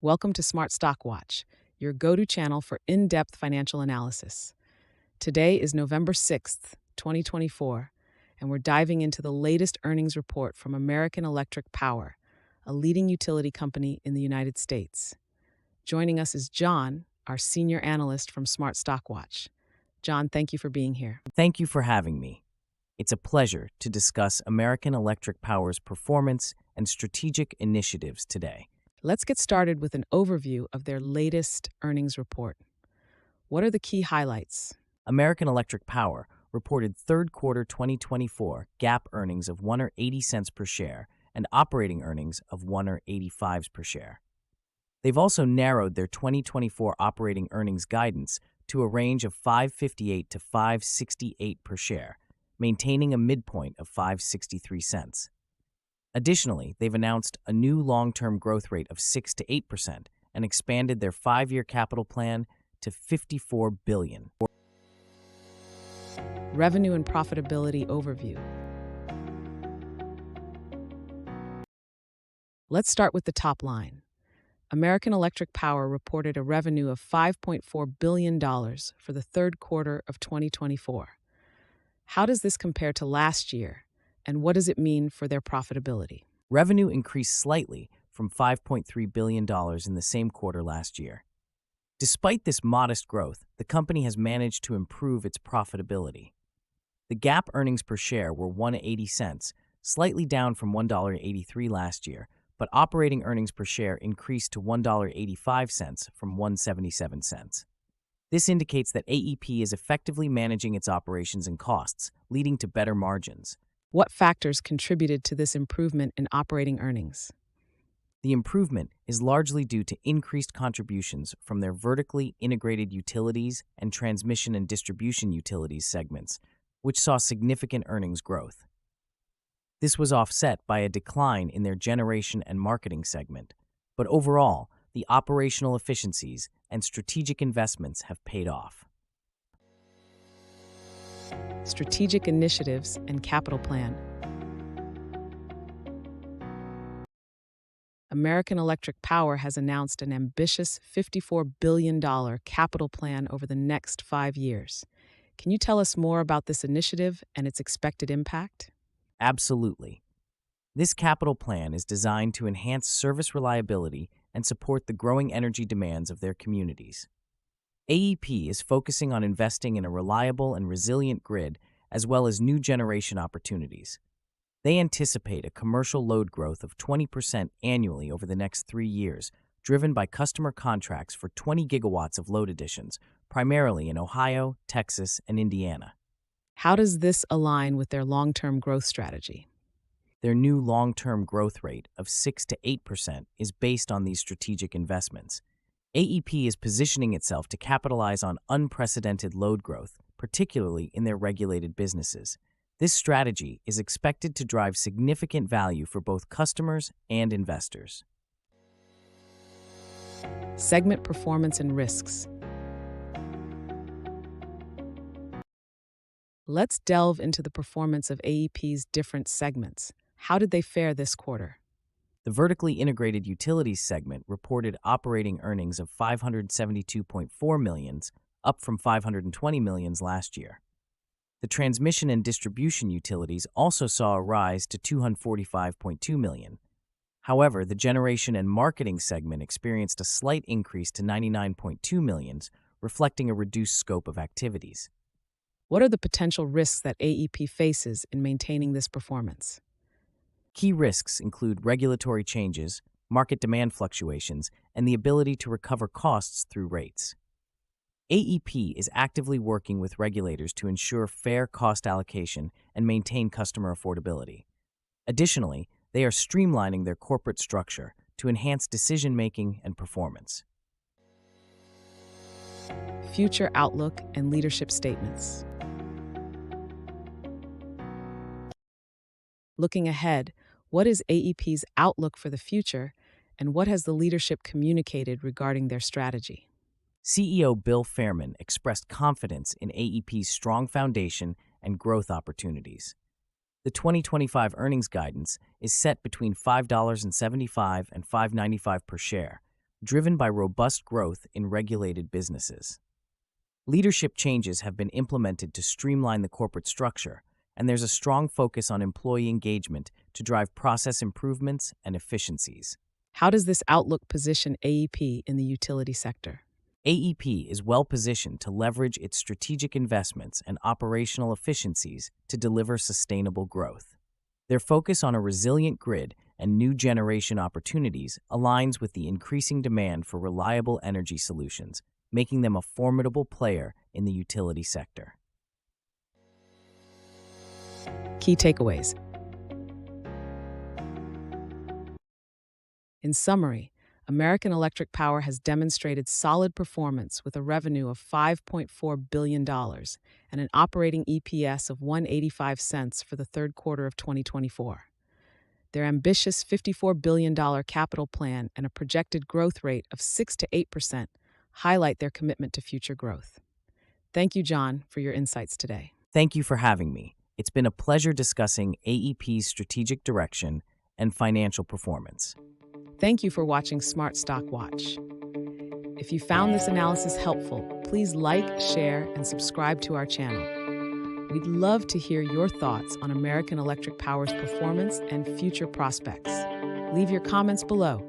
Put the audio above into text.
Welcome to Smart Stock Watch, your go-to channel for in-depth financial analysis. Today is November 6th, 2024, and we're diving into the latest earnings report from American Electric Power, a leading utility company in the United States. Joining us is John, our Senior Analyst from Smart Stock Watch. John, thank you for being here. Thank you for having me. It's a pleasure to discuss American Electric Power's performance and strategic initiatives today. Let's get started with an overview of their latest earnings report. What are the key highlights? American Electric Power reported third quarter 2024 GAAP earnings of $1.80 per share and operating earnings of $1.85 per share. They've also narrowed their 2024 operating earnings guidance to a range of $5.58 to $5.68 per share, maintaining a midpoint of $5.63. Additionally, they've announced a new long-term growth rate of 6 to 8% and expanded their 5-year capital plan to $54 billion. Revenue and profitability overview. Let's start with the top line. American Electric Power reported a revenue of $5.4 billion for the third quarter of 2024. How does this compare to last year, and what does it mean for their profitability? Revenue increased slightly from $5.3 billion in the same quarter last year. Despite this modest growth, the company has managed to improve its profitability. The GAAP earnings per share were $1.80, slightly down from $1.83 last year, but operating earnings per share increased to $1.85 from $1.77. This indicates that AEP is effectively managing its operations and costs, leading to better margins. What factors contributed to this improvement in operating earnings? The improvement is largely due to increased contributions from their vertically integrated utilities and transmission and distribution utilities segments, which saw significant earnings growth. This was offset by a decline in their generation and marketing segment, but overall, the operational efficiencies and strategic investments have paid off. Strategic initiatives and capital plan. American Electric Power has announced an ambitious $54 billion capital plan over the next 5 years. Can you tell us more about this initiative and its expected impact? Absolutely. This capital plan is designed to enhance service reliability and support the growing energy demands of their communities. AEP is focusing on investing in a reliable and resilient grid as well as new generation opportunities. They anticipate a commercial load growth of 20% annually over the next 3 years, driven by customer contracts for 20 gigawatts of load additions, primarily in Ohio, Texas, and Indiana. How does this align with their long-term growth strategy? Their new long-term growth rate of 6 to 8% is based on these strategic investments. AEP is positioning itself to capitalize on unprecedented load growth, particularly in their regulated businesses. This strategy is expected to drive significant value for both customers and investors. Segment performance and risks. Let's delve into the performance of AEP's different segments. How did they fare this quarter? The vertically integrated utilities segment reported operating earnings of $572.4 million, up from $520 million last year. The transmission and distribution utilities also saw a rise to $245.2 million. However, the generation and marketing segment experienced a slight increase to $99.2 million, reflecting a reduced scope of activities. What are the potential risks that AEP faces in maintaining this performance? Key risks include regulatory changes, market demand fluctuations, and the ability to recover costs through rates. AEP is actively working with regulators to ensure fair cost allocation and maintain customer affordability. Additionally, they are streamlining their corporate structure to enhance decision-making and performance. Future outlook and leadership statements. Looking ahead, what is AEP's outlook for the future, and what has the leadership communicated regarding their strategy? CEO Bill Fairman expressed confidence in AEP's strong foundation and growth opportunities. The 2025 earnings guidance is set between $5.75 and $5.95 per share, driven by robust growth in regulated businesses. Leadership changes have been implemented to streamline the corporate structure, and there's a strong focus on employee engagement to drive process improvements and efficiencies. How does this outlook position AEP in the utility sector? AEP is well positioned to leverage its strategic investments and operational efficiencies to deliver sustainable growth. Their focus on a resilient grid and new generation opportunities aligns with the increasing demand for reliable energy solutions, making them a formidable player in the utility sector. Key takeaways. In summary, American Electric Power has demonstrated solid performance with a revenue of $5.4 billion and an operating EPS of 185 cents for the third quarter of 2024. Their ambitious $54 billion capital plan and a projected growth rate of 6 to 8% highlight their commitment to future growth. Thank you, John, for your insights today. Thank you for having me. It's been a pleasure discussing AEP's strategic direction and financial performance. Thank you for watching Smart Stock Watch. If you found this analysis helpful, please like, share, and subscribe to our channel. We'd love to hear your thoughts on American Electric Power's performance and future prospects. Leave your comments below.